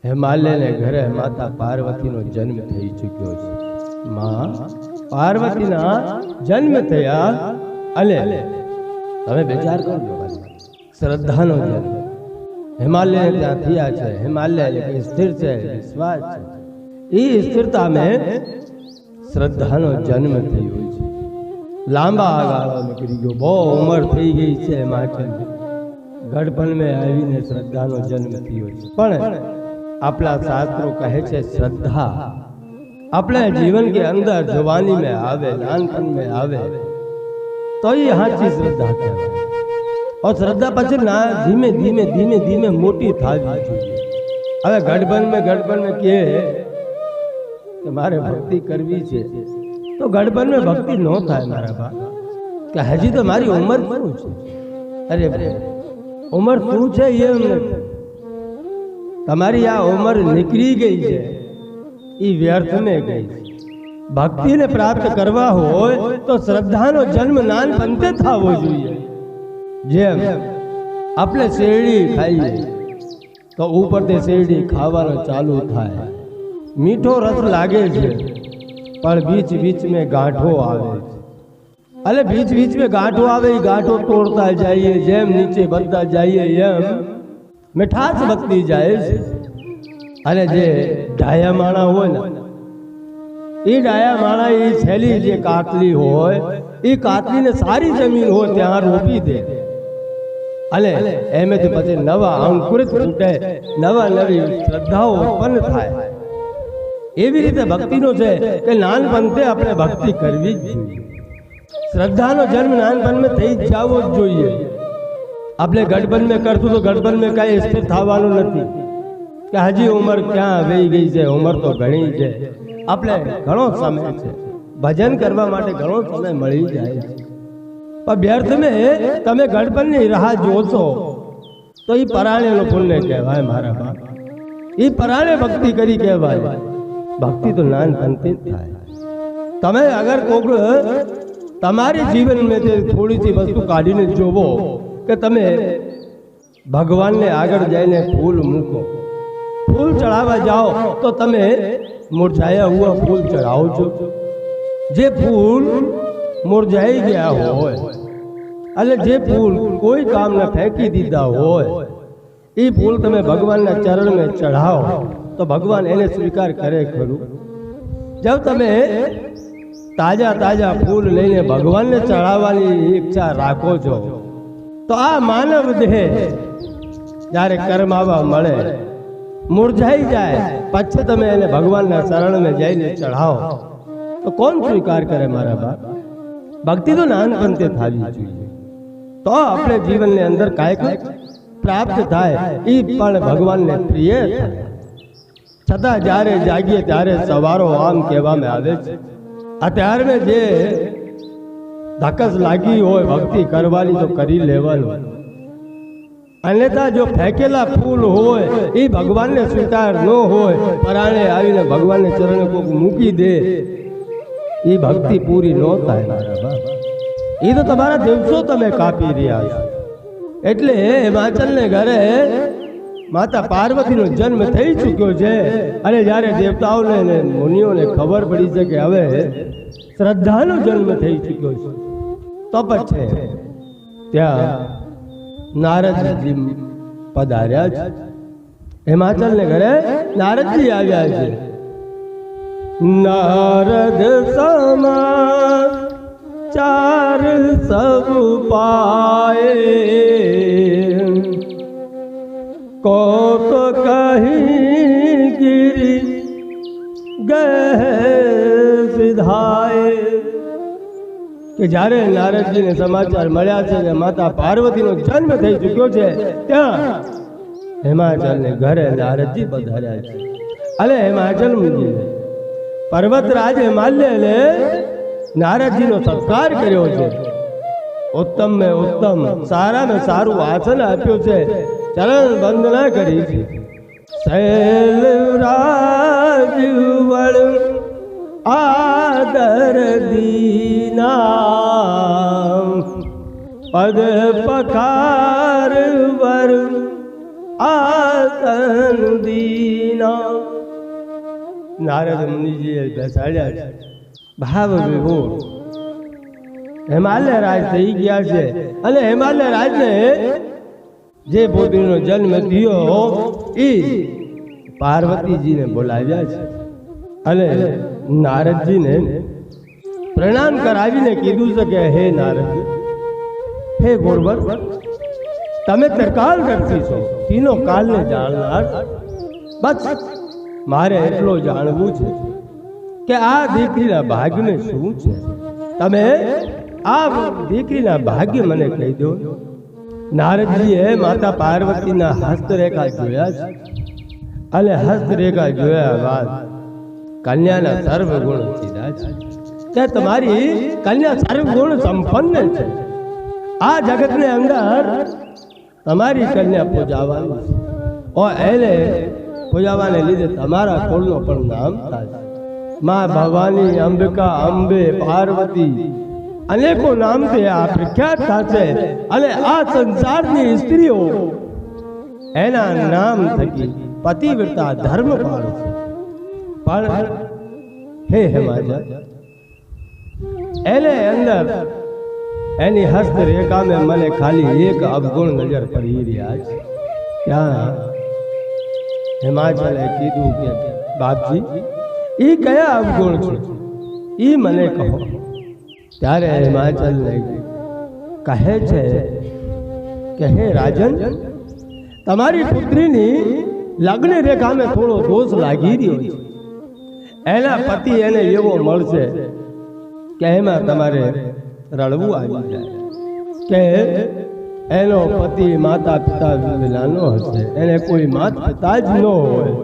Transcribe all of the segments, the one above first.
हिमालय ने घरे माता पार्वती नो जन्म थई चुक्यो छे। मां पार्वती ना जन्म थया अने तमे विचार करो श्रद्धा नो जन्म हिमालय ने त्यां थया छे। हिमालय એટલે स्थिर छे, विश्वास छे। ई स्थिरता में श्रद्धा नो जन्म थयो छे। लांबा गाळो निकળી गयो, बहु उमर થઈ ગઈ છે માટે ગઢપણ में આવીને શ્રદ્ધાનો જન્મ થયો છે। પણ આપણા શાસ્ત્રો કહે છે श्रद्धा अपने जीवन के अंदर जवानी में आवे, नानपन में आवे तो ये साची श्रद्धा कहवाय। और श्रद्धा પછી ના ધીમે ધીમે ધીમે ધીમે મોટી થાવી જોઈએ। હવે ગઢપણ में કહે કે મારે ભક્તિ કરવી છે તો ગઢપણ में ભક્તિ ન થાય મારા બા, કે હજી તો મારી ઉંમર શું છે। અરે ઉંમર શું છે એ તમારી આ ઉંમર નીકળી ગઈ છે, એ વ્યર્થ में ગઈ। ભક્તિ ને પ્રાપ્ત કરવા હોય તો શ્રદ્ધાનો જન્મ નાનપણથી થવો જોઈએ। જેમ આપણે શેરડી ખાઈએ તો ઉપરથી શેરડી ખાવાનો ચાલુ થાય, મીઠો રસ લાગે છે પણ बीच में गांठो आवे। अरे बीच में गांठो आवे, गांठो तोड़ता जाइए, जेम नीचे बढ़ता जाइए एम मिठास बढ़ती जाए। अरे जे डाया माणा होय ने ई डाया माणा ई छेली जे कातली होय ई कातली ने सारी जमीन हो त्यां रोपी दे अने एमे थी पछी नवा अंकुरित फूटे, नवा नवी श्रद्धाओ उत्पन्न थाय। एवी रीते भक्तिनो छे के नानपणथी आपणे भक्ति करवी ज जोईए। श्रद्धानो जन्म नानपण में थई जावो ज जोईए। आपणे गढ़पण में करशुं तो गढ़पण में कांई स्थिर थवानुं नथी के हजी उमर क्यां वही गई छे, उमर तो घणी छे। आपणे घणो समय छे, भजन करवा माटे घणो समय मळी जाय छे, पण व्यर्थ में तमे गढ़पणनी राह जोशो तो ई पराणेनो पुण्य कहेवाय मारा बाप। ई पराणे भक्ति करी कहेवाय। भक्ति तो नानपणथी ज थाय। तमे अगर कोक तमारी जीवन में थोड़ी सी वस्तु काढीने जोवो के तमे भगवान ने आगळ जाइने फूल मूको, फूल चढ़ावा जाओ तो तमे मुरझाया हुआ फूल चढ़ाओ छो। जे फूल मुरझाई गया होय अने जे फूल कोई काम न फेंकी दीधा होय ई फूल तमे भगवान ना चरण में चढ़ाओ तो भगवान एने स्वीकार करे खरू। जब तमे ताजा ताजा फूल लईने भगवान ने चढ़ावानी इच्छा राखो छो तो आ मानव देह जारे कर्मावा मळे मुरझाई जाए पछी तमे एने भगवान ना शरण में जईने चढ़ाओ तो कौन स्वीकार करे मारा बाप। भक्ति तो नानपणथी थावी जोईए तो अपने जीवन ने अंदर कांईक प्राप्त थाय, ई पण भगवान ने प्रिय थाय। छतां ज्यारे जागीए त्यारे सवारो आम कहेवामां आवे छे। अत्यार में जे धक्कस लागी होय भक्ति करवानी तो करी लेवानुं, अन्यथा जो फेंकेला फूल होय ई भगवान ने स्वीकार न होय, पराणे आवीने भगवान ने चरण कोक मूकी दे ई भक्ति पूरी न थाय मारा बाप। ई तो तमारा दिवसों तमे कापी रह्या छो। एटले हिमाचल ने घरे माता पार्वती नो जन्म थई चुक्यो छे अने ज्यारे देवताओं ने मुनिओं ने खबर पड़ी छे के हवे श्रद्धा नो जन्म थई चुक्यो छे तो पछे त्या नारद जी पधार्या छे। हिमाचल ने घरे नारद जी आव्या छे। नारद समाचार सब पाए को तो कहीं गिरी गए सिधाए कि जारे नारद जी ने समाचार मळ्या छे के माता पार्वती नो जन्म थई चुक्यो छे त्यां हिमाचल ने घरे नारद जी पधार्या छे। अने हिमाचल मुजी पर्वतराज हिमालय ने नारद जी नो सत्कार कर्यो छे। उत्तम में उत्तम सारा में सारू आसन आप्यो छे, चरण वंदना करी थी। शैलराज वण आदर दीना पद पखार वर आसन दीना। ના નારદ મુનિજીએ બેસાડ્યા છે ભાવ વિભોર હિમાલય રાજ થઈ ગયા છે અને હિમાલય રાજને જે પોતીનો જન્મ થયો એ પાર્વતીજીને બોલાવ્યા છે અને નારદજીને પ્રણામ કરાવીને કીધું છે કે હે નારદ હે ગોરવર તમે ત્રિકાલ દર્શી છો તીનો કાલને જાણનાર બસ મારે એટલો જાણવું છે કે આ દીકરીના ભાગ્યને શું છે તમે આ દીકરીના ભાગ્ય મને કહી દો નારદજીએ માતા પાર્વતીના હસ્તરેખા જોયા છે અને હસ્તરેખા જોયા બાદ કન્યાના સર્વ ગુણ કીધા છે કે તમારી કન્યા સર્વ ગુણ સંપન્ન છે આ જગતને અંદર તમારી કન્યા પૂજાવાની છે और એને પૂજાવાને લીધે તમારા કુળનો પણ નામ થાય માં ભવાની અંબિકા અંબે પાર્વતી અનેકો નામથી આ પ્રખ્યાત થશે અને આ સંસારની સ્ત્રીઓ એના નામ થકી પતિવ્રતા ધર્મ પાળશે પણ હે હિમાલય એને અંદર એની હસ્તરેખામાં મને ખાલી એક અવગુણ નજર પડી રહ્યા છે ત્યાં હિમાચલે કીધું કે બાપજી એ કયા અવગુણ છે એ મને કહો ત્યારે હિમાચલ કહે છે કે હે રાજન તમારી પુત્રીની લગ્ન રેખામાં થોડો દોષ લાગી રહ્યો છે એના પતિ એને એવો મળશે કે એમાં તમારે રડવું આવી જાય કે એનો પતિ માતા પિતા વિનાનો હશે એને કોઈ માતા પિતા જ ન હોય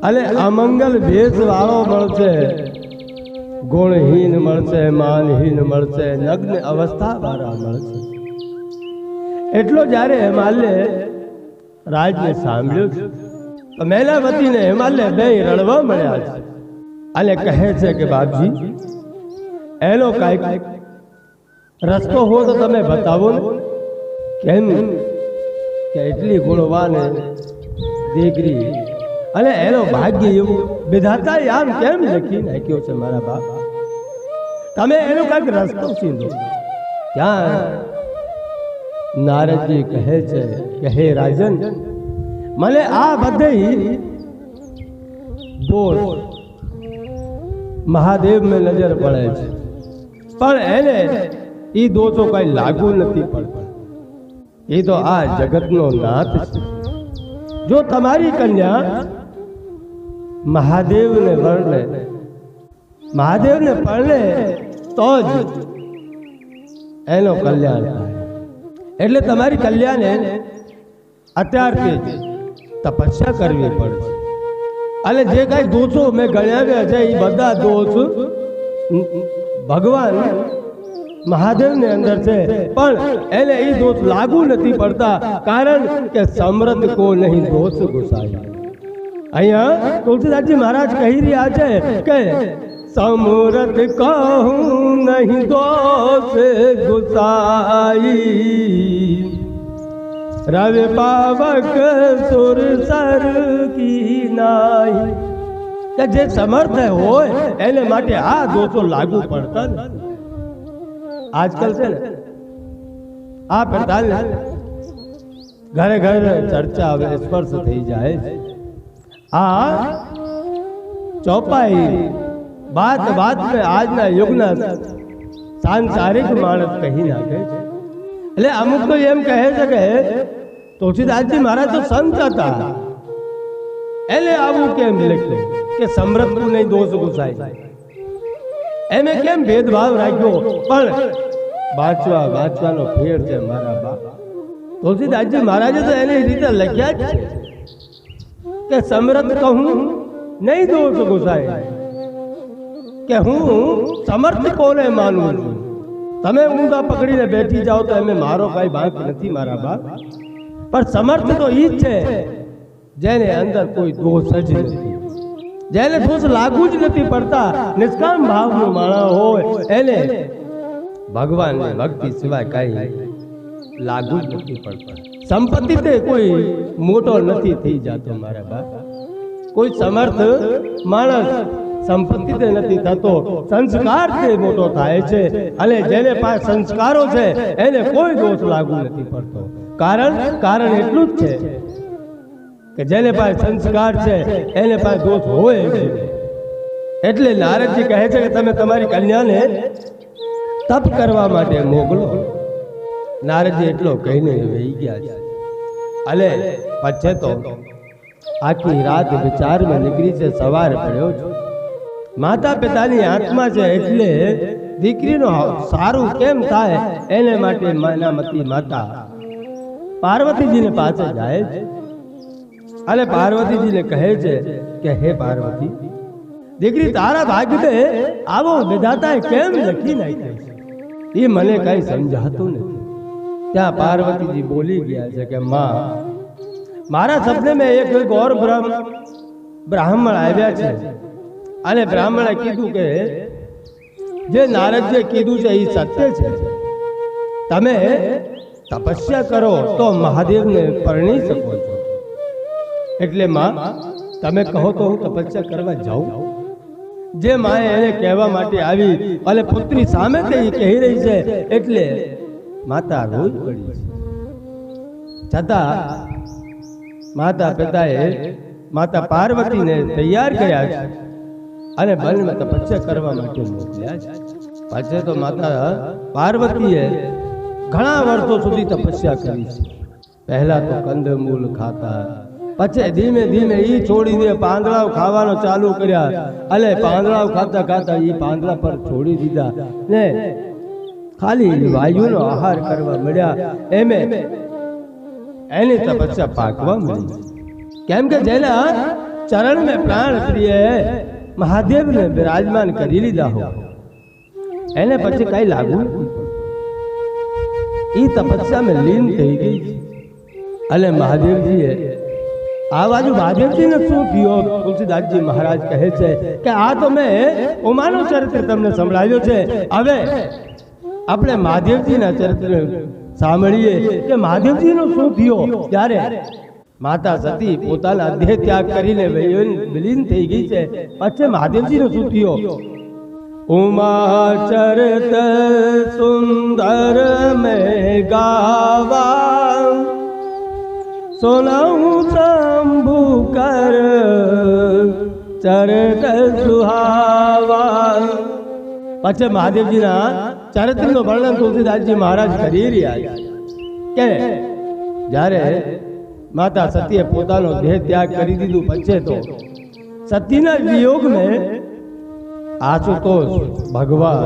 અને અમંગલ ભેષ વાળો મળશે ગુણહીન મળશે માનહીન મળશે નગ્ન અવસ્થા વાળા મળશે એટલો જ્યારે હિમાલય રાજને સાંભળ્યું છે તો મેલાવતીને હિમાલય બે રડવા મળ્યા છે અને કહે છે કે બાપજી એનો કાંઈક રસ્તો હો તો તમે બતાવો ને કેમ કે એટલી ગુણવાન દીકરી અને એનો ભાગ્ય એવું વિધાતાએ આમ કેમ લખી નાખ્યો છે મારા બાપ તમે એનો કાંઈક રસ્તો સીધો ત્યાં નારદજી કહે છે કે હે રાજન મને આ બધી દોષ મહાદેવ में નજર પડે છે પણ એને એ દોષો કઈ લાગુ નથી પડતા એ તો આ જગતનો નાથ છે જો તમારી કન્યા મહાદેવને પરણે તો જ એનો કલ્યાણ થાય એટલે તમારી કલ્યાણે અત્યારથી તપસ્યા કરવી પડશે અને જે કઈ દોષો મેં ગણાવ્યા છે એ બધા દોષ ભગવાન મહાદેવને અંદર છે પણ એને એ દોષ લાગુ નથી પડતા કારણ કે સમર્થ કો નહીં દોષ ગુસાય અહીંયા તુલસીદાસજી મહારાજ કહી રહ્યા છે કે સમર્થ કહું નહીં દોષ ગુસાઈ રવિ પાવક સુર સર કી નાઈ કે જે સમર્થ હોય એને માટે આ દોષો લાગુ પડતા ને આજકાલ છે ને આ પડતાલ ઘરે ઘરે ચર્ચા હવે સ્પર્શ થઈ જાય આ ચોપાઈ બાત में આજના યુગના સાંસારિક માણસ કહી નાખે છે એટલે અમુક તો એમ કહે છે કે તુલસીદાસજી મહારાજ તો સંત હતા એને આવું કેમ લખ્યું કે સમૃદ્ધ નહીં દોષ ગુસાય એને કેમ ભેદભાવ રાખ્યો પણ વાંચવાનો ફેર છે મારા બાપ તુલસીદાસજી મહારાજે તો એની રીતે લખ્યા જ છે કે સમૃદ્ધ કહું નહીં દોષ ગુસાય કે હું સમર્થ કોને માનું છું તમે ઊંધા પકડીને બેઠી જાઓ તો એમે મારો કઈ બાંક નથી મારા બાપ પણ સમર્થ તો ઈ જ છે જેને અંદર કોઈ દોષ જ નથી જેને દોષ લાગુ જ નથી પડતા નિષ્કામ ભાવનો માણસ હોય એને ભગવાનની ભક્તિ સિવાય કઈ લાગુ જ નથી પડતા સંપત્તિ તે કોઈ મોટો નથી થઈ જતો મારા બાપ કોઈ સમર્થ માણસ સંપત્તિથી નથી થતો, સંસ્કારથી મોટો થાય છે. અને જેને પાસે સંસ્કારો છે એને કોઈ દોષ લાગુ નથી પડતો. કારણ એટલું જ છે કે જેને પાસે સંસ્કાર છે એને પાસે દોષ હોય જ. એટલે નારદજી કહે છે કે તમે તમારી કન્યાને તપ કરવા માટે મોકલો. નારદજી એટલો કહીને વહી ગયા છે. અલે પછી તો આખી રાત વિચારમાં નીકળી છે, સવારે પડ્યો છે. માતા પિતાની આત્મા છે એટલે દીકરીનું સારું કેમ થાય એને માટે માનામતી માતા પાર્વતીજીને પાસે જાય છે. અને પાર્વતીજીને કહે છે કે હે પાર્વતી, દીકરી તારા ભાગ્યને આવો વિધાતાએ કેમ લખી નાખ્યો છે એ મને કઈ સમજાતું નથી. ત્યાં પાર્વતીજી બોલી ગયા છે કે માં, મારા સપને મેં એક ગૌર બ્રાહ્મણ આવ્યા છે અને બ્રાહ્મણે કીધું કે જે નારદજીએ કીધું છે એ સત્ય છે. તમે તપસ્યા કરો તો મહાદેવને પરણી શકો છો. એટલે માં તમે કહો તો હું તપસ્યા કરવા જાઉં. જે માએ એને કહેવા માટે આવી અને પુત્રી સામે તે કહી રહી છે એટલે માતા રોજ પડી છે. છતાં માતા પિતાએ માતા પાર્વતીને તૈયાર કર્યા છે અને વનમાં તપસ્યા કરવા માટે મોકલ્યા છે. પછી તો માતા પાર્વતીએ ઘણા વર્ષો સુધી તપસ્યા કરી છે. પહેલા તો કંદમૂળ ખાતા, પછી ધીમે ધીમે ઈ છોડી દે પાંદડાઓ ખાવાનો ચાલુ કર્યા. અને પાંદડાઓ ખાતા ખાતા ઈ પાંદડા પર છોડી દીધા ને ખાલી વાયુનો આહાર કરવા મળ્યા. એમે એની તપસ્યા પાકવા મળી. કેમ કે જેના ચરણ में પ્રાણ પ્રિય મહાદેવને બિરાજમાન કરી લીધા હો એને પછી કઈ લાગુ ઈ તપસ્યામાં લીન થઈ ગઈ. અને મહાદેવજીએ આ બાજુ મહાદેવજીને શું થયો? તુલસીદાસજી મહારાજ કહે છે કે આ તો મેં ઉમાનું ચરિત્ર તમને સંભળાવ્યો છે. હવે આપણે મહાદેવજીના ચરિત્ર સાંભળીએ કે મહાદેવજીનો શું થયો. ત્યારે માતા સતી પોતાના દેહ ત્યાગ કરીને વિલીન થઈ ગઈ છે. પછી મહાદેવજીનો શું થયો? ઉમા ચરિત સુંદર મેં ગાવા, સુનઉં શંભુ કર ચરિત સુહાવા. પછી મહાદેવજીના ચરિત્રનું વર્ણન તુલસીદાસજી મહારાજ કરી રહ્યા છે કે જ્યારે માતા સતીએ પોતાનો દેહ ત્યાગ કરી દીધું પછી તો સતીના વિયોગ મેં આશુતોષ ભગવાન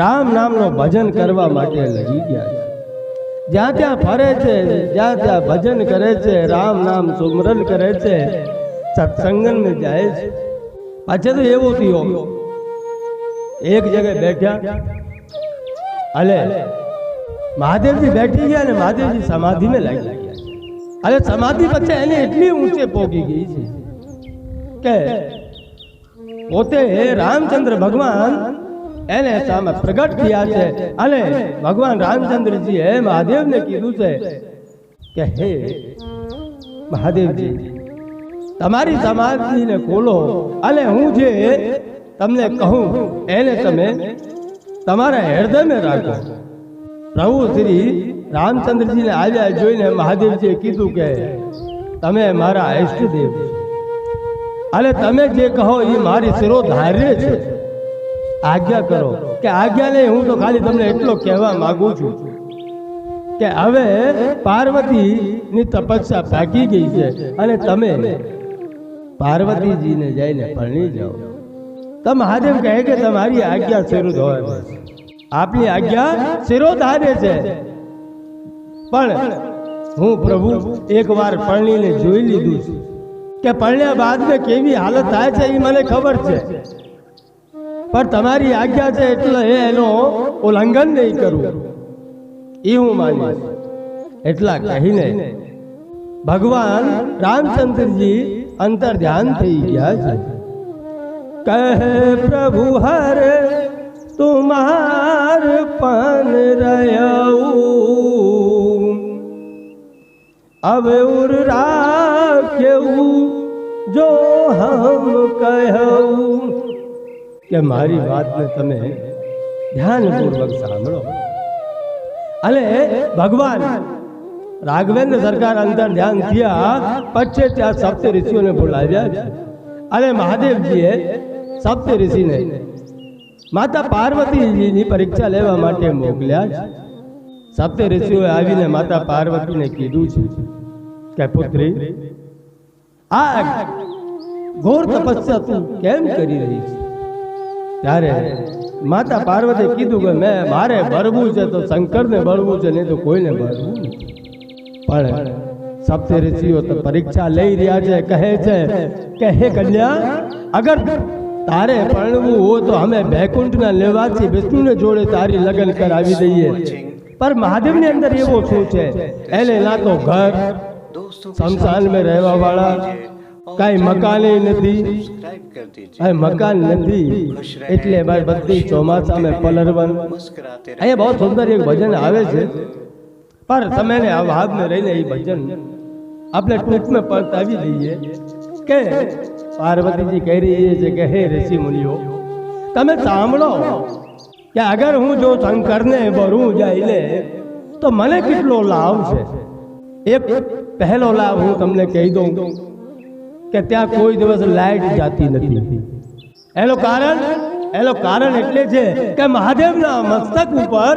રામ નામનો ભજન કરવા માટે લગી ગયા છે. જ્યાં ત્યાં ફરે છે, જ્યાં ત્યાં ભજન કરે છે, રામ નામ સુમરન કરે છે, સત્સંગમાં જાય છે. પછી તો એવું થયું એક જગ્યાએ બેઠ્યા અને મહાદેવજી બેઠી ગયા અને મહાદેવજી સમાધિમાં લાગી ગયા. અને સમાધિ પછી એને એટલી ઊંચે પહોંચી ગઈ છે કે પોતે રામચંદ્ર ભગવાન એને સામે પ્રગટ થયા છે. અને ભગવાન રામચંદ્રજીએ મહાદેવને કીધું છે કે હે મહાદેવજી, તમારી સમાધિને ખોલો અને હું જે તમને કહું એને તમે તમારા હૃદયમાં રાખો. પ્રભુ શ્રી રામચંદ્રજીને આવ્યા જોઈને મહાદેવજીએ કીધું કે તમે મારા ઇષ્ટદેવ અને તમે જે કહો એ મારી શિરોધાર્ય છે. આજ્ઞા કરો. કે આજ્ઞા નહીં, હું તો ખાલી તમને એટલો કહેવા માંગુ છું કે હવે પાર્વતીની તપસ્યા પાકી ગઈ છે અને તમે પાર્વતીજીને જઈને પરણી જાઓ. તો મહાદેવ કહે કે તમારી આજ્ઞા શિરોધાર્ય છે. આપની આજ્ઞા શિરોધાર્ય છે, પણ હું પ્રભુ એકવાર પરણીને જોઈ લીધું છે કે પરણ્યા બાદ મેં કેવી હાલત થાય છે એ મને ખબર છે. પણ તમારી આજ્ઞા છે એટલે એનો ઉલ્લંઘન નહીં કરવું એ હું માનીશ. એટલા કહીને ભગવાન રામચંદ્રજી અંતર ધ્યાન થઈ ગયા છે. કહે પ્રભુ હર તુમાર પન રહ્યું, હવે ઉર રાખ્યું જો હમ કહું કે મારી વાતને તમે ધ્યાનપૂર્વક સાંભળો. અને ભગવાન રાઘવેન્દ્ર સરકાર અંતર ધ્યાન થયા પછી ત્યાં સપ્ત ઋષિઓને બોલાવ્યા છે. અને મહાદેવજીએ સપ્ત ઋષિને માતા પાર્વતીજીની પરીક્ષા લેવા માટે મોકલ્યા છે. સપ્ત ઋષિઓએ આવીને માતા પાર્વતીને કીધું છે કે પુત્રી, આ ઘોર તપસ્યા તું કેમ કરી રહી છે? ત્યારે માતા પાર્વતીએ કીધું કે મારે બળવું છે તો શંકરને બળવું છે, નહીં તો કોઈને બળવું નથી. પણ સપ્ત ઋષિઓ તો પરીક્ષા લઈ રહ્યા છે. કહે છે કે હે કન્યા, અગર તારે પરણવું હોય તો અમે વૈકુંઠના લેવાથી વિષ્ણુને જોડે તારી લગ્ન કરાવી દઈએ. पर महादेव ने अंदर ये वो શું છે? એને ના તો ઘર શમશાન में રહેવા વાળા કઈ મકાન નથી, મકાન નથી, એટલે બધી ચોમાસામાં પલરવન. અહીંયા બહુ સુંદર એક ભજન આવે છે, पर તમે ને આ ભાગ में રહીને એ ભજન આપણે ટૂંક में પતાવી દઈએ કે પાર્વતીજી કહી રહી છે કે હે ઋષિ મુનિઓ, તમે સાંભળો કે અગર હું જો શંકરને ભરું જઈને તો મને કેટલો લાભ છે. એક પહેલો લાભ હું તમને કહી દઉં કે ત્યાં કોઈ દિવસ લાઈટ જાતી નથી. એનું કારણ એટલે છે કે મહાદેવના મસ્તક ઉપર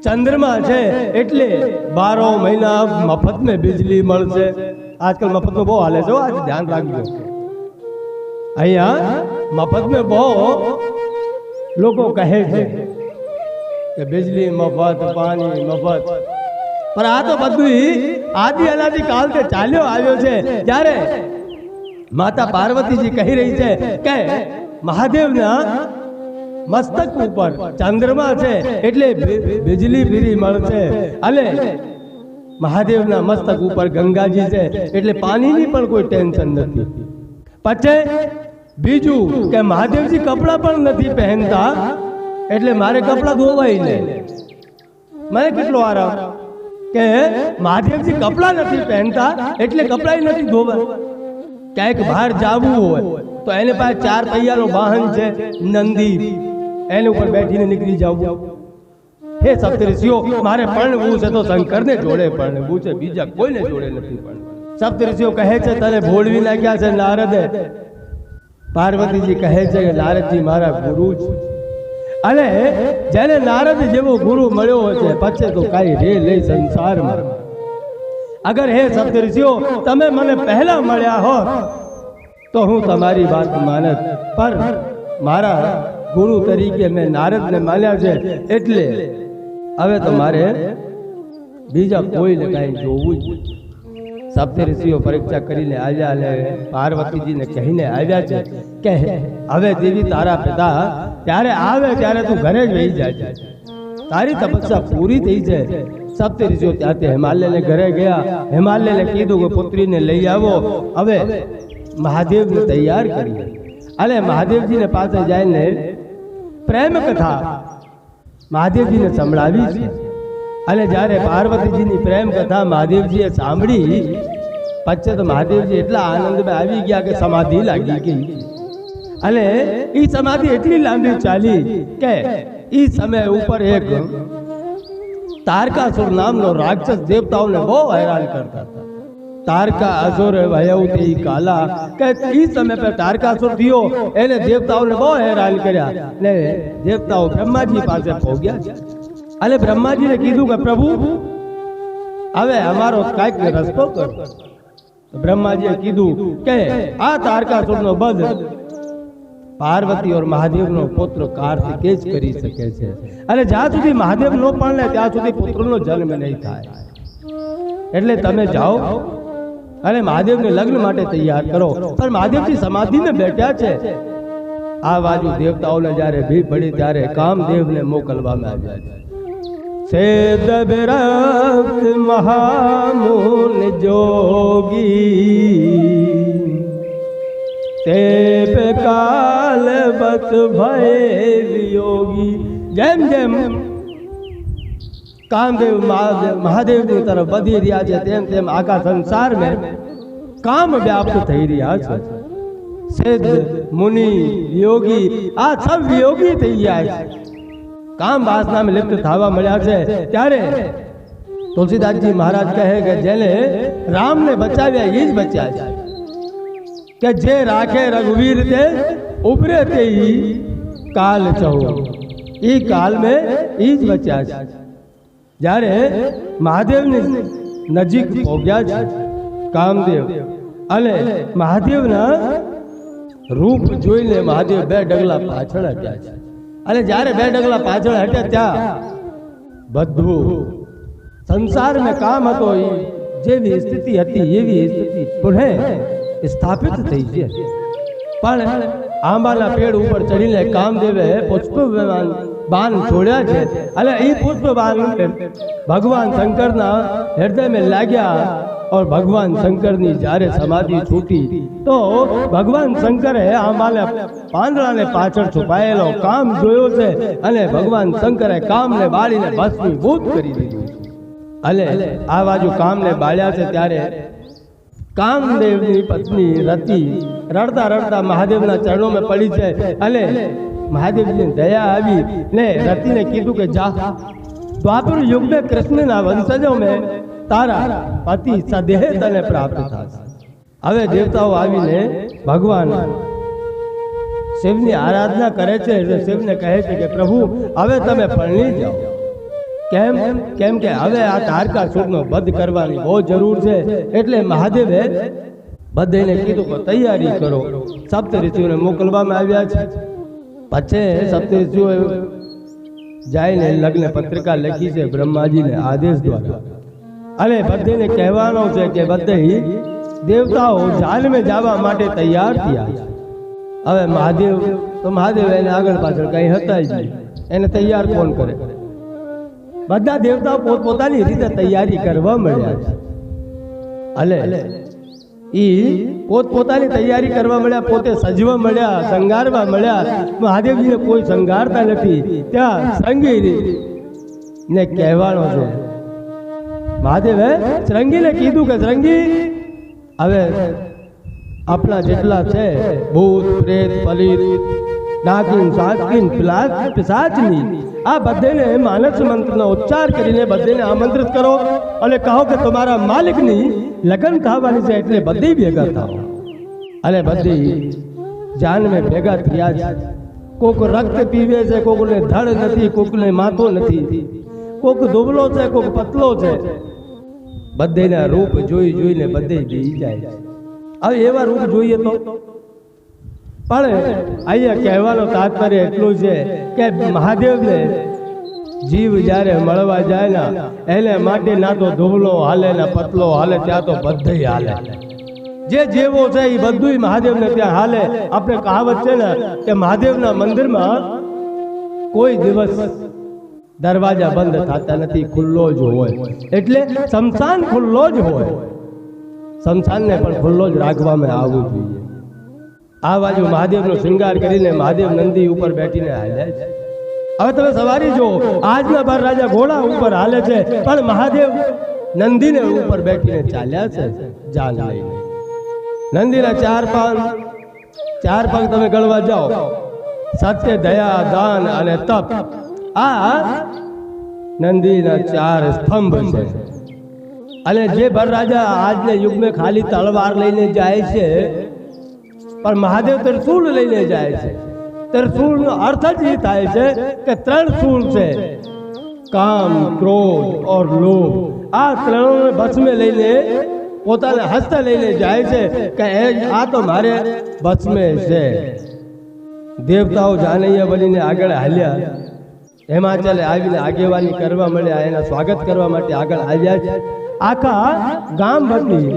ચંદ્રમા છે, એટલે 12 મહિના મફત में बिजली મળશે. આજકાલ મફત में બહુ હાલે છે, આજ ધ્યાન રાખજો. અહીંયા મફત में બહુ લોકો કહે છે કે बिजली મફત, પાણી મફત, પણ આ તો બધું આદિ અનાદિ કાળથી ચાલ્યો આવ્યો છે. જ્યારે માતા પાર્વતીજી કહી રહી છે કે મહાદેવના મસ્તક ઉપર ચંદ્રમા છે, એટલે बिजली ફ્રી મળશે. અને મહાદેવના મસ્તક ઉપર ગંગાજી છે, એટલે પાણીની પણ કોઈ ટેન્શન નથી. પછી બીજું કે મહાદેવજી કપડા પણ નથી પહેરતા, એટલે મારે કપડા ધોવાય નહીં. મને કેટલો આરામ કે મહાદેવજી કપડા નથી પહેરતા, એટલે કપડા નથી ધોવાય. ક્યાંક બહાર જવું હોય તો એને પાસે 4 પૈયાનો વાહન છે, નંદી, એને ઉપર બેઠીને નીકળી જવું. હે સપ્તઋષિઓ, મારે પરણવું છે તો શંકરને જોડે પરણવું છે, બીજા કોઈને જોડે નથી પરણવું. સપ્તઋષિઓ કહે છે તને ભોળવી નાખ્યા છે નારદે. પાર્વતીજી કહે છે કે નારદજી મારા ગુરુ છે, અને જેને નારદ જેવો ગુરુ મળ્યો છે પછી તો કાંઈ રે લે સંસારમાં. અગર હે સપ્તઋષિઓ તમે મને પહેલા મળ્યા હોત તો હું તમારી વાત માનત, પર મારા ગુરુ તરીકે મેં નારદને માન્યા છે, એટલે હવે તો મારે બીજા કોઈને કાંઈ જોવું જ. સપ્તઋષિઓ પરીક્ષા કરીને આવ્યા અને પાર્વતીજીને કહીને આવ્યા છે કે હવે દેવી તારા પિતા ત્યારે આવે ત્યારે તું ઘરે જ વહી જાય, તારી તપસ્યા પૂરી થઈ છે. સપ્તઋષિઓ ત્યાંથી હિમાલયને ઘરે ગયા. હિમાલયને કીધું કે પુત્રીને લઈ આવો. હવે મહાદેવને તૈયાર કરી અને મહાદેવજીને પાસે જઈને પ્રેમ કથા મહાદેવજીને સંભળાવી છે. અને જ્યારે પાર્વતીજીની પ્રેમ કથા મહાદેવજીએ સાંભળી પછી તો મહાદેવજી એટલા આનંદમાં આવી ગયા કે સમાધિ લાગી ગઈ. અને એ સમાધિ એટલી લાંબી ચાલી કે એ સમય ઉપર એક તારકાસુર નામનો રાક્ષસ દેવતાઓને બહુ હેરાન કરતા હતા. તારકા અસુર ભયવતી કાલા કે એ સમય પર તારકાસુર થયો, એને દેવતાઓને બહુ હેરાન કર્યા. ને દેવતાઓ બ્રહ્માજી પાસે પહોંચ્યા અને બ્રહ્માજીને કીધું કે પ્રભુ હવે અમારો કાંઈક રસ્તો કરો. બ્રહ્માજીએ કીધું કે આ તારકાસુરનો વધ પાર્વતી और મહાદેવનો પુત્ર કાર્તિકેય જ કરી શકે છે, અને જ્યાં સુધી મહાદેવ નો પામે ત્યાં સુધી પુત્રનો જન્મ નહીં થાય. એટલે તમે જાઓ અને મહાદેવને લગ્ન માટે તૈયાર કરો. પણ મહાદેવજી સમાધિમાં બેઠા છે. આ બાજુ દેવતાઓને જ્યારે ભીડ પડી ત્યારે કામદેવને મોકલવામાં આવ્યા. સેદ વિરક્ત મહામુન જોગી તે પે કાલ બત ભય યોગી. જેમ જેમ કામદેવ મહાદેવની તરફ વધી રહ્યા છે તેમ તેમ આખા સંસારમાં કામ વ્યાપ્ત થઈ રહ્યા છે. સિદ્ધ મુનિ યોગી આ સબ વિયોગી થઈ ગયા છે, કામ વાસનામાં લિપ્ત થવા મળ્યા છે. ત્યારે તુલસીદાસજી મહારાજ કહે કે જેને રામને બચાવ્યા એ જ બચ્યા છે, કે જે રાખે રઘુવીર તે ઉભરે તે કાલ ચહુ, એ કાલ में એ જ બચ્યા છે. જ્યારે મહાદેવની નજીક પહોંચ્યા છે કામદેવ, અને મહાદેવના રૂપ જોઈને મહાદેવ બે ડગલા પાછળ હટ્યા છે. અને જ્યારે બે ડગલા પાછળ હટ્યા ત્યાં બધું સંસારમાં કામ હતો જેવી સ્થિતિ હતી એવી સ્થિતિ પુનઃ સ્થાપિત થઈ છે. પણ આંબાના પેડ ઉપર ચડીને કામદેવે પુષ્પ બાણ છોડ્યા છે, અને એ પુષ્પ બાણ ભગવાન શંકરના હૃદયમાં લાગ્યા. और भगवान शंकर ની જ્યારે સમાધિ છૂટી તો ભગવાન શંકરે આંબાના પાંદડાને પાછળ છુપાયેલો કામ જોયો છે, અને ભગવાન શંકરે કામને બાળીને ભસ્મીભૂત કરી દીધું. અને આ બાજુ કામને બાળ્યા છે ત્યારે કામદેવની પત્ની રતિ રડતા રડતા મહાદેવના ચરણોમાં પડી છે. અને મહાદેવની દયા આવી ને રતિને કીધું કે જા, દ્વાપર યુગ में कृष्णના વંશજો में તારા પતિ સદેહ તને પ્રાપ્ત થશે. હવે દેવતાઓ આવીને ભગવાન શિવની આરાધના કરે છે. શિવને કહે છે કે પ્રભુ હવે તમે પરણી જાઓ. કેમ કે હવે આ તારકાસુરનો વધ કરવાની બહુ જરૂર છે. એટલે મહાદેવે બધાને કીધું કે તૈયારી કરો. સપ્ત ઋષિઓને મોકલવામાં આવ્યા છે. પછી સપ્ત ઋષિઓ જાઈને લગ્ન પત્રિકા લખી છે બ્રહ્માજીને આદેશ દ્વારા. અને બધાને કહેવાનો છે કે બધા દેવતાઓ જાનમાં જવા માટે તૈયાર થયા છે. હવે મહાદેવ એને આગળ પાછળ કઈ હતા જ નહીં, એને તૈયાર કોણ કરે? બધા દેવતાઓ પોતપોતાની રીતે તૈયારી કરવા મળ્યા છે. અને પોતપોતાની તૈયારી કરવા મળ્યા, પોતે સજવા મળ્યા, શણગારવા મળ્યા. મહાદેવજીને કોઈ શણગારતા નથી. ત્યાં શ્રૃંગી ને કહેવાનો છે. મહાદેવે શ્રૃંગીને કીધું કે શ્રૃંગી હવે આપણા જેટલા છે ભૂત પ્રેત પલિત ડાકીન સાકીન પિશાચની આ બધાને માનસ મંત્રનો ઉચ્ચાર કરીને બધાને આમંત્રિત કરો અને કહો કે તમારા માલિકની લગ્ન થવાની છે, એટલે બધી ભેગા થાઓ. અને બધી જાનમાં ભેગા થયા છે. કોક રક્ત પીવે છે, કોકને ધડ નથી, કોકને માથો નથી, કોક દુબળો છે, કોક પતલો છે. બધાના રૂપ જોઈને બધે બેસી જાય છે. હવે એવા રૂપ જોઈએ તો પણ અહીંયા કહેવાનો તાત્પર્ય એટલું છે કે મહાદેવને જીવ જ્યારે મળવા જાય ને એને માટે ના તો ધોબલો હાલે ને પતલો હાલે, ત્યાં તો બધે હાલે. જે જેવો છે એ બધું મહાદેવને ત્યાં હાલે. આપણે કહાવત છે ને કે મહાદેવના મંદિરમાં કોઈ દિવસ દરવાજા બંધ થતા નથી, ખુલ્લો જ હોય. એટલે શમશાન ખુલ્લો જ હોય. શમશાનને પણ ખુલ્લો જ રાખવામાં આવવું જોઈએ. આ બાજુ મહાદેવનો શૃંગાર કરીને મહાદેવ નંદી ઉપર બેઠીને હાલ્યા છે. હવે તમે સવારી જો આજના બાર રાજા ઘોડા ઉપર હાલે છે, પણ મહાદેવ નંદીને ઉપર બેઠીને ચાલ્યા છે જાન લઈને. નંદીના ચાર પગ તમે ગણવા જાઓ, સત્ય દયા દાન અને તપ, આ નંદીના 4 સ્તંભ છે. અને જે ભર રાજા આજના યુગમાં ખાલી તલવાર લઈને જાય છે, પણ મહાદેવ ત્રિશૂળ લઈને જાય છે. ત્રિશૂળનો અર્થ જ એ થાય છે કે 3 શૂળ છે, કામ ક્રોધ और લોભ. આ ત્રણને ભસ્મે લઈને પોતાના હસ્તે લઈને જાય છે કે આ તો મારે ભસ્મે છે. દેવતાઓ જાનૈયા બનીને આગળ હાલ્યા. હિમાચલે આવીને આગેવાની કરવા મળ્યા, એના સ્વાગત કરવા માટે આગળ આવ્યા છે. આખા ગામ વતી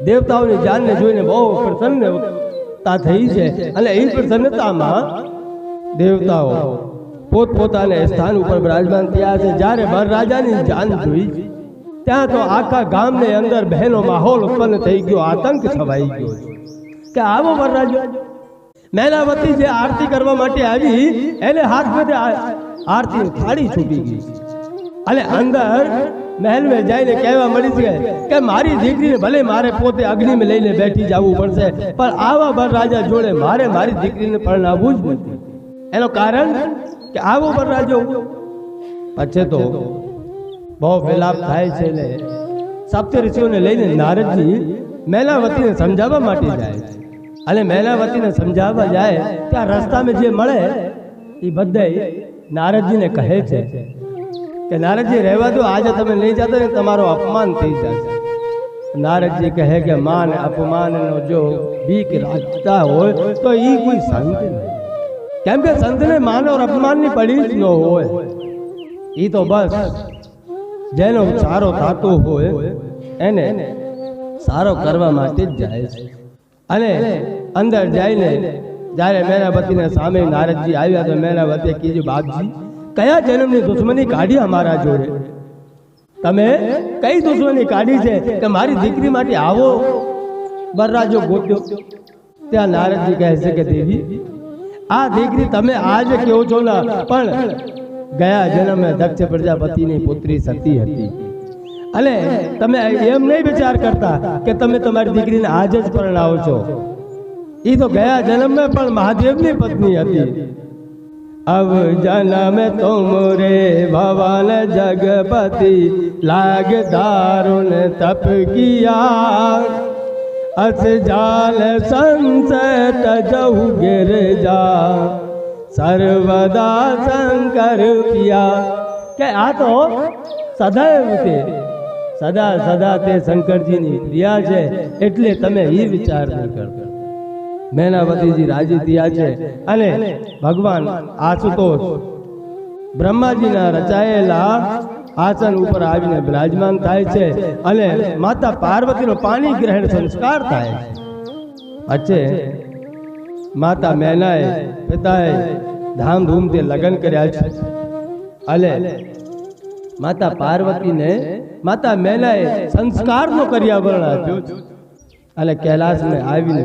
દેવતાઓની જાનને જોઈને બહુ પ્રસન્નતા થઈ છે. અને એ પ્રસન્નતામાં દેવતાઓ પોતપોતાને સ્થાન ઉપર બિરાજમાન થયા છે. જ્યારે વરરાજાની જાન જોઈ ત્યાં તો આખા ગામને અંદર બહેનો માહોલ ઉત્પન્ન થઈ ગયો, આતંક છવાઈ ગયો કે આવો વરરાજા. મેલાવતી જે આરતી કરવા માટે આવી એને હાથમાં આરતી થાળી છૂટી ગઈ. અને અંદર મહેલમાં જઈને કહેવા મળી છે કે મારી દીકરીને ભલે મારે પોતે અગ્નિમાં લઈને બેઠી જવું પડશે, પણ આવા વરરાજા જોડે મારે મારી દીકરીને પરણાવવું જ નથી. એનું કારણ કે આવો વરરાજો પછી તો બહુ વિલાપ થાય છે ને સપ્ત ઋષિઓને લઈને નારદજી મેલાવતીને સમજાવવા માટે જાય છે. અને મેલાવતીને સમજાવવા જાય ત્યાં રસ્તામાં જે મળે એ બધા નારદજીને કહે છે કે નારદજી રહેવા દો, આજે તમે નહીં જતા ને તમારો અપમાન થઈ જશે. નારદજી કહે કે માન અપમાનનો જો બીક રાખતા હોય તો એ કોઈ સંત નહીં, કેમ કે સંતને માન ઓર અપમાનની પડી જ ન હોય. એ તો બસ જેનો સારો થતો હોય એને સારો કરવા માટે જ જાય છે. અને અંદર જઈને જ્યારે મેનાવતીને સામે નારદજી આવ્યા તો મેનાવતીએ કીધું, બાપજી કયા જન્મની દુશ્મની કાઢી અમારા જોડે? તમે કઈ દુશ્મની કાઢી છે કે મારી દીકરી માટે આવો વરરાજો ગોત્યો? ત્યાં નારદજી કહે છે કે દેવી, આ દીકરી તમે આજ કહો છો ના, પણ ગયા જન્મે દક્ષ પ્રજાપતિની પુત્રી સતી હતી. અને તમે એમ નહીં વિચાર કરતા કે તમે તમારી દીકરીને આજ જ પરણાવો છો. એ તો ગયા જન્મે પણ મહાદેવની પત્ની હતી. अब जन्म तुमरे भवन जगपति लाग दारुण तप किया अस जाल संसत जहु गिर जा सर्वदा शंकर पिया. કે આ તો સદૈવ તે સદા સદા તે શંકરજીની પ્રિયા છે, એટલે તમે એ વિચાર નહીં કરતા. મેનાવતીજી રાજી થયા છે અને ભગવાન આશુતોષ બ્રહ્માજીના રચાયેલા આસન ઉપર આવીને બિરાજમાન થાય છે અને માતા પાર્વતીનો પાણી ગ્રહણ સંસ્કાર થાય છે. વચ્ચે માતા મેનાએ પિતાએ ધામધૂમથી લગ્ન કર્યા છે અને માતા પાર્વતીને માતા મેનાએ સંસ્કારનો કર્યાવરણ આપ્યો છે અને કૈલાસને આવીને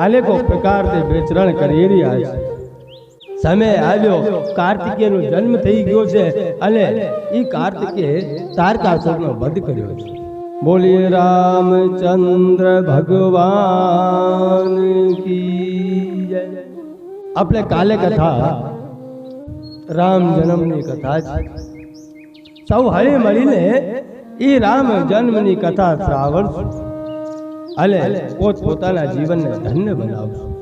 અનેકો પ્રકારથી વિચરણ કરી રહ્યા છે. સમય આવ્યો, કાર્તિકેયનો જન્મ થઈ ગયો છે અને એ કાર્તિકેય તારકાસુરનો વધ કર્યો છે. બોલીએ રામચંદ્ર ભગવાન કી જય. આપણે કાલે કથા રામ જન્મની કથા છે. સૌ હળી મળીને એ રામ જન્મની કથા શ્રાવણ અને પોતપોતાના જીવનને ધન્ય બનાવશું.